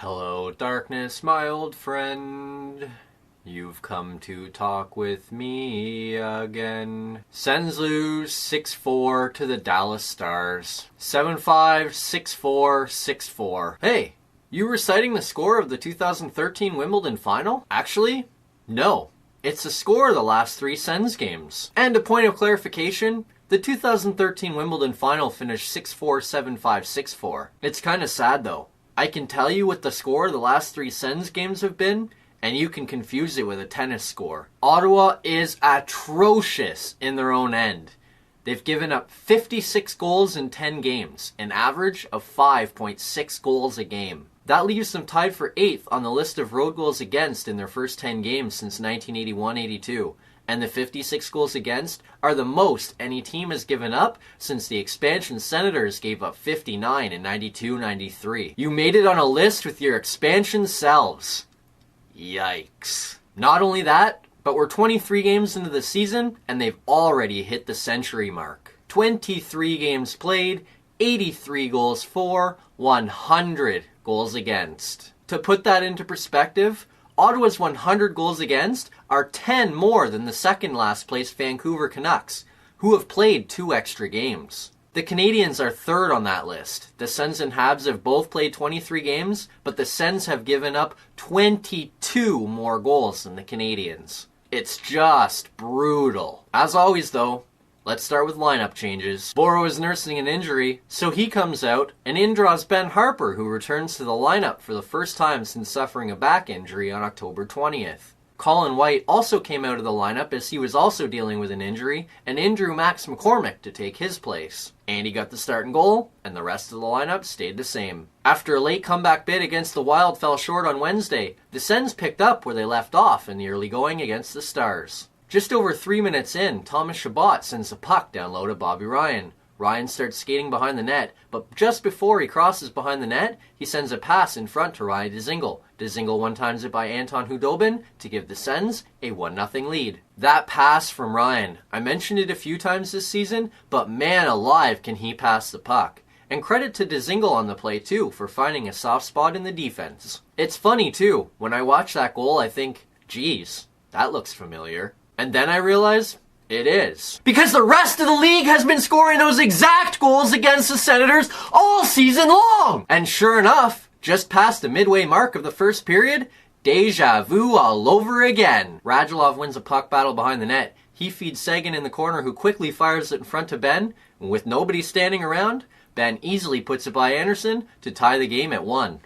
Hello, darkness, my old friend. You've come to talk with me again. Sens lose 6-4 to the Dallas Stars. 7-5, 6-4, 6-4. Hey, you reciting the score of the 2013 Wimbledon final? Actually, no. It's the score of the last three Sens games. And a point of clarification, the 2013 Wimbledon final finished 6-4, 7-5, 6-4. It's kinda sad though. I can tell you what the score of the last three Sens games have been, and you can confuse it with a tennis score. Ottawa is atrocious in their own end. They've given up 56 goals in 10 games, an average of 5.6 goals a game. That leaves them tied for 8th on the list of road goals against in their first 10 games since 1981-82. And the 56 goals against are the most any team has given up since the expansion Senators gave up 59 in 92-93. You made it on a list with your expansion selves. Yikes. Not only that, but we're 23 games into the season and they've already hit the century mark. 23 games played, 83 goals for, 100 goals against. To put that into perspective, Ottawa's 100 goals against are 10 more than the second last place Vancouver Canucks, who have played 2 extra games. The Canadiens are third on that list. The Sens and Habs have both played 23 games, but the Sens have given up 22 more goals than the Canadiens. It's just brutal. As always though, let's start with lineup changes. Boro is nursing an injury, so he comes out, and in draws Ben Harper, who returns to the lineup for the first time since suffering a back injury on October 20th. Colin White also came out of the lineup as he was also dealing with an injury, and in drew Max McCormick to take his place. Andy got the start and goal, and the rest of the lineup stayed the same. After a late comeback bid against the Wild fell short on Wednesday, the Sens picked up where they left off in the early going against the Stars. Just over 3 minutes in, Thomas Chabot sends a puck down low to Bobby Ryan. Ryan starts skating behind the net, but just before he crosses behind the net, he sends a pass in front to Ryan Dzingel. Dzingel one-times it by Anton Khudobin to give the Sens a 1-0 lead. That pass from Ryan, I mentioned it a few times this season, but man alive can he pass the puck. And credit to Dzingel on the play too for finding a soft spot in the defense. It's funny too, when I watch that goal I think, geez, that looks familiar. And then I realize, it is. Because the rest of the league has been scoring those exact goals against the Senators all season long! And sure enough, just past the midway mark of the first period, deja vu all over again. Radulov wins a puck battle behind the net. He feeds Seguin in the corner, who quickly fires it in front to Ben. And with nobody standing around, Ben easily puts it by Anderson to tie the game at 1.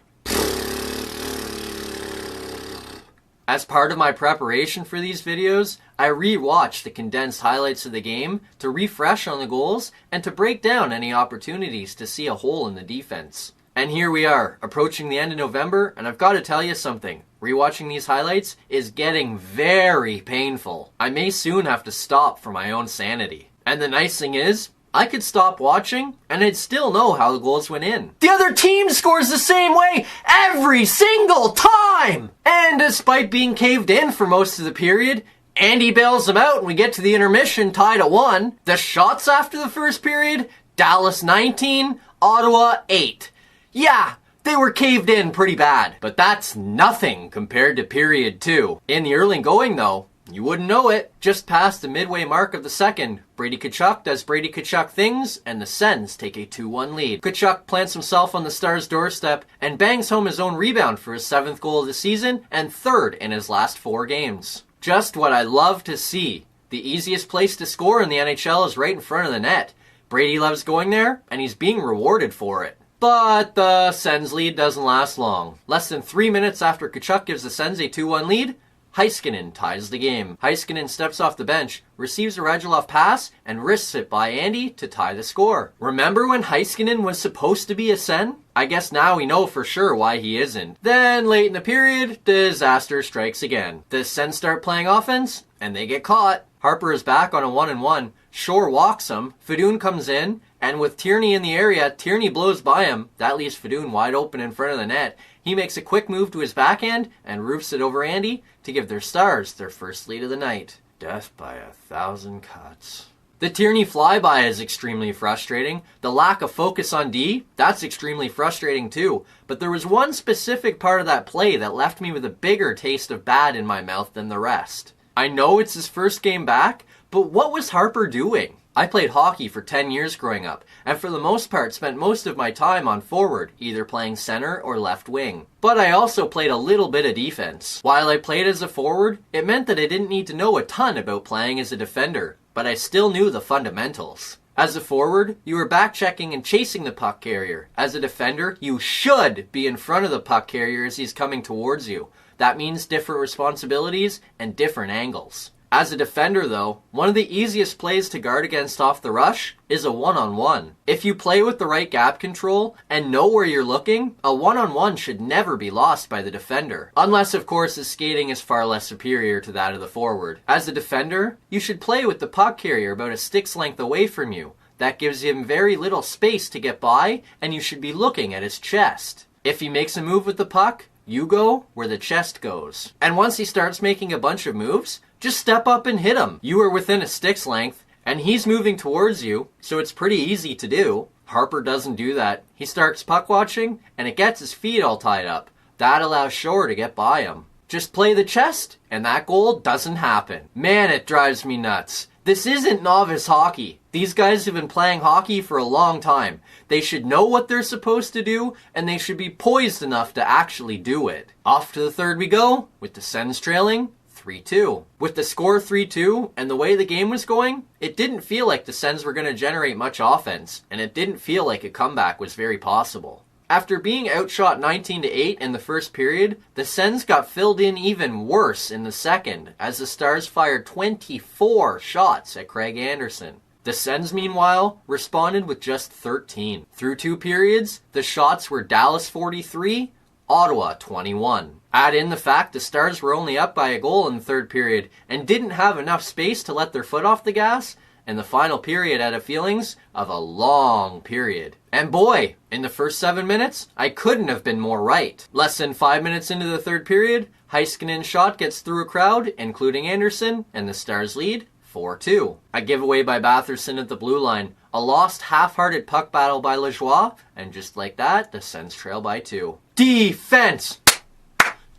As part of my preparation for these videos, I re-watched the condensed highlights of the game to refresh on the goals and to break down any opportunities to see a hole in the defense. And here we are, approaching the end of November, and I've got to tell you something. Rewatching these highlights is getting very painful. I may soon have to stop for my own sanity. And the nice thing is, I could stop watching and I'd still know how the goals went in. The other team scores the same way every single time! And despite being caved in for most of the period, Andy bails them out and we get to the intermission tied at 1. The shots after the first period, Dallas 19, Ottawa 8. Yeah, they were caved in pretty bad, but that's nothing compared to period 2. In the early going though, you wouldn't know it. Just past the midway mark of the second, Brady Tkachuk does Brady Tkachuk things, and the Sens take a 2-1 lead. Tkachuk plants himself on the Stars' doorstep and bangs home his own rebound for his 7th goal of the season and 3rd in his last 4 games. Just what I love to see. The easiest place to score in the NHL is right in front of the net. Brady loves going there, and he's being rewarded for it. But the Sens lead doesn't last long. Less than 3 minutes after Tkachuk gives the Sens a 2-1 lead, Heiskanen ties the game. Heiskanen steps off the bench, receives a Radulov pass, and risks it by Andy to tie the score. Remember when Heiskanen was supposed to be a Sen? I guess now we know for sure why he isn't. Then, late in the period, disaster strikes again. The Sens start playing offense, and they get caught. Harper is back on a 1-1. Shore walks him. Fedun comes in, and with Tierney in the area, Tierney blows by him. That leaves Fedun wide open in front of the net. He makes a quick move to his backhand and roofs it over Andy to give their Stars their first lead of the night. Death by 1,000 cuts. The Tierney flyby is extremely frustrating. The lack of focus on D, that's extremely frustrating too. But there was one specific part of that play that left me with a bigger taste of bad in my mouth than the rest. I know it's his first game back, but what was Harper doing? I played hockey for 10 years growing up, and for the most part spent most of my time on forward, either playing center or left wing. But I also played a little bit of defense. While I played as a forward, it meant that I didn't need to know a ton about playing as a defender, but I still knew the fundamentals. As a forward, you were back-checking and chasing the puck carrier. As a defender, you should be in front of the puck carrier as he's coming towards you. That means different responsibilities and different angles. As a defender, though, one of the easiest plays to guard against off the rush is a one-on-one. If you play with the right gap control and know where you're looking, a one-on-one should never be lost by the defender. Unless, of course, his skating is far less superior to that of the forward. As a defender, you should play with the puck carrier about a stick's length away from you. That gives him very little space to get by, and you should be looking at his chest. If he makes a move with the puck, you go where the chest goes. And once he starts making a bunch of moves, just step up and hit him. You are within a stick's length, and he's moving towards you, so it's pretty easy to do. Harper doesn't do that. He starts puck watching, and it gets his feet all tied up. That allows Shore to get by him. Just play the chest, and that goal doesn't happen. Man, it drives me nuts. This isn't novice hockey. These guys have been playing hockey for a long time. They should know what they're supposed to do, and they should be poised enough to actually do it. Off to the third we go, with the Sens trailing 3-2. With the score 3-2 and the way the game was going, it didn't feel like the Sens were going to generate much offense, and it didn't feel like a comeback was very possible. After being outshot 19-8 in the first period, the Sens got filled in even worse in the second, as the Stars fired 24 shots at Craig Anderson. The Sens, meanwhile, responded with just 13. Through 2 periods, the shots were Dallas 43, Ottawa 21. Add in the fact the Stars were only up by a goal in the third period and didn't have enough space to let their foot off the gas, and the final period had a feelings of a long period. And boy, in the first 7 minutes, I couldn't have been more right. Less than 5 minutes into the third period, Heiskanen's shot gets through a crowd, including Anderson, and the Stars lead 4-2. A giveaway by Batherson at the blue line, a lost half-hearted puck battle by Lajoie, and just like that, the Sens trail by 2. Defense!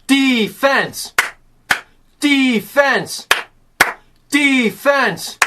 Defense! Defense! Defense!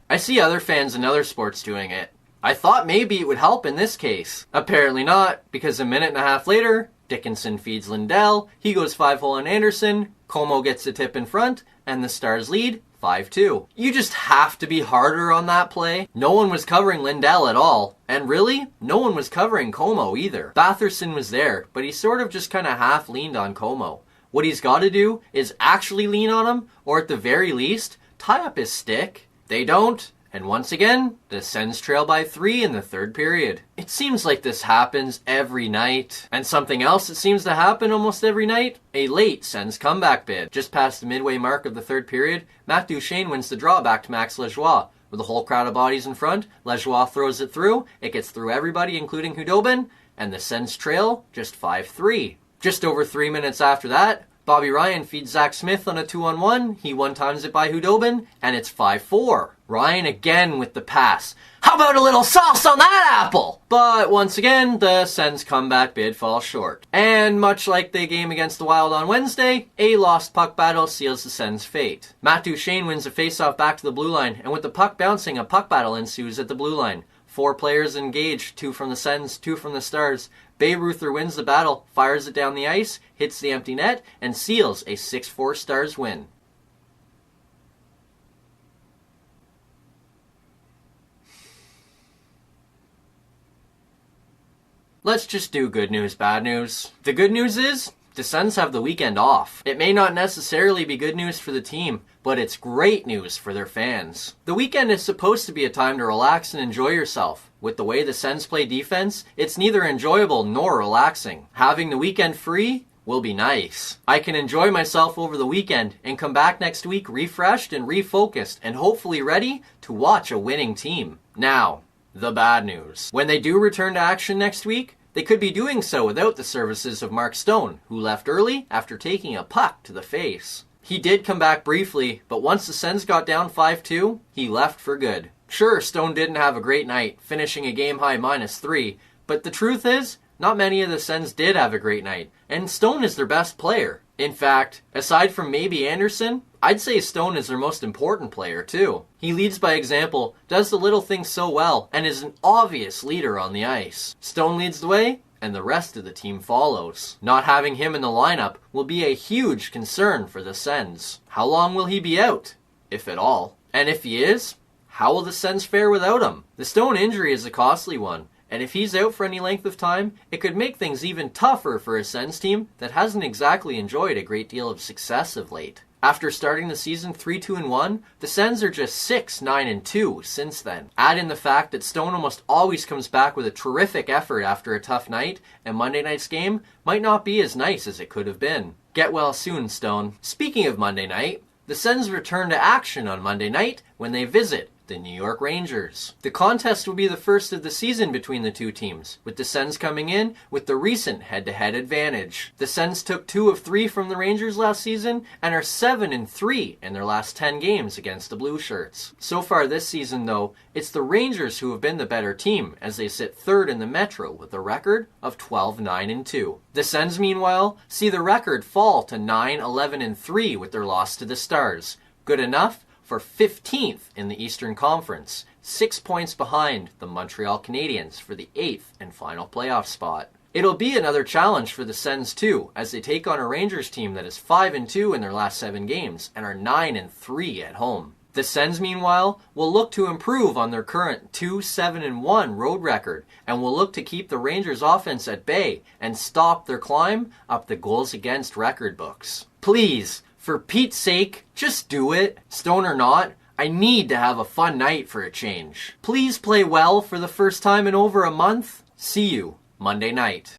I see other fans in other sports doing it. I thought maybe it would help in this case. Apparently not, because a minute and a half later, Dickinson feeds Lindell, he goes 5-hole on Anderson, Como gets the tip in front, and the Stars lead 5-2. You just have to be harder on that play. No one was covering Lindell at all. And really, no one was covering Como either. Batherson was there, but he sort of just kind of half leaned on Como. What he's got to do is actually lean on him, or at the very least, tie up his stick. They don't, and once again, the Sens trail by 3 in the third period. It seems like this happens every night. And something else that seems to happen almost every night? A late Sens comeback bid. Just past the midway mark of the third period, Matt Duchesne wins the draw back to Max Lajoie. With a whole crowd of bodies in front, Lajoie throws it through, it gets through everybody including Hudobin, and the Sens trail just 5-3. Just over 3 minutes after that, Bobby Ryan feeds Zach Smith on a 2-on-1, he one-times it by Hudobin, and it's 5-4. Ryan again with the pass. How about a little sauce on that apple? But once again, the Sens comeback bid falls short. And much like the game against the Wild on Wednesday, a lost puck battle seals the Sens' fate. Matt Duchesne wins a face-off back to the blue line, and with the puck bouncing, a puck battle ensues at the blue line. 4 players engaged, 2 from the Sens, 2 from the Stars. Babe Ruther wins the battle, fires it down the ice, hits the empty net, and seals a 6-4 Stars win. Let's just do good news, bad news. The good news is, the Sens have the weekend off. It may not necessarily be good news for the team, but it's great news for their fans. The weekend is supposed to be a time to relax and enjoy yourself. With the way the Sens play defense, it's neither enjoyable nor relaxing. Having the weekend free will be nice. I can enjoy myself over the weekend and come back next week refreshed and refocused and hopefully ready to watch a winning team. Now, the bad news. When they do return to action next week, they could be doing so without the services of Mark Stone, who left early after taking a puck to the face. He did come back briefly, but once the Sens got down 5-2, he left for good. Sure, Stone didn't have a great night, finishing a game-high -3, but the truth is, not many of the Sens did have a great night, and Stone is their best player. In fact, aside from maybe Anderson, I'd say Stone is their most important player too. He leads by example, does the little things so well, and is an obvious leader on the ice. Stone leads the way, and the rest of the team follows. Not having him in the lineup will be a huge concern for the Sens. How long will he be out, if at all? And if he is, how will the Sens fare without him? The Stone injury is a costly one, and if he's out for any length of time, it could make things even tougher for a Sens team that hasn't exactly enjoyed a great deal of success of late. After starting the season 3-2-1, the Sens are just 6-9-2 since then. Add in the fact that Stone almost always comes back with a terrific effort after a tough night, and Monday night's game might not be as nice as it could have been. Get well soon, Stone. Speaking of Monday night, the Sens return to action on Monday night when they visit the New York Rangers. The contest will be the first of the season between the two teams, with the Sens coming in with the recent head-to-head advantage. The Sens took 2 of 3 from the Rangers last season and are 7-3 in their last 10 games against the Blue Shirts. So far this season, though, it's the Rangers who have been the better team, as they sit third in the Metro with a record of 12-9-2. The Sens, meanwhile, see the record fall to 9-11-3 with their loss to the Stars. Good enough for 15th in the Eastern Conference, 6 points behind the Montreal Canadiens for the 8th and final playoff spot. It'll be another challenge for the Sens too, as they take on a Rangers team that is 5-2 in their last 7 games and are 9-3 at home. The Sens, meanwhile, will look to improve on their current 2-7-1 road record and will look to keep the Rangers' offense at bay and stop their climb up the goals against record books. Please, for Pete's sake, just do it. Stone or not, I need to have a fun night for a change. Please play well for the first time in over a month. See you Monday night.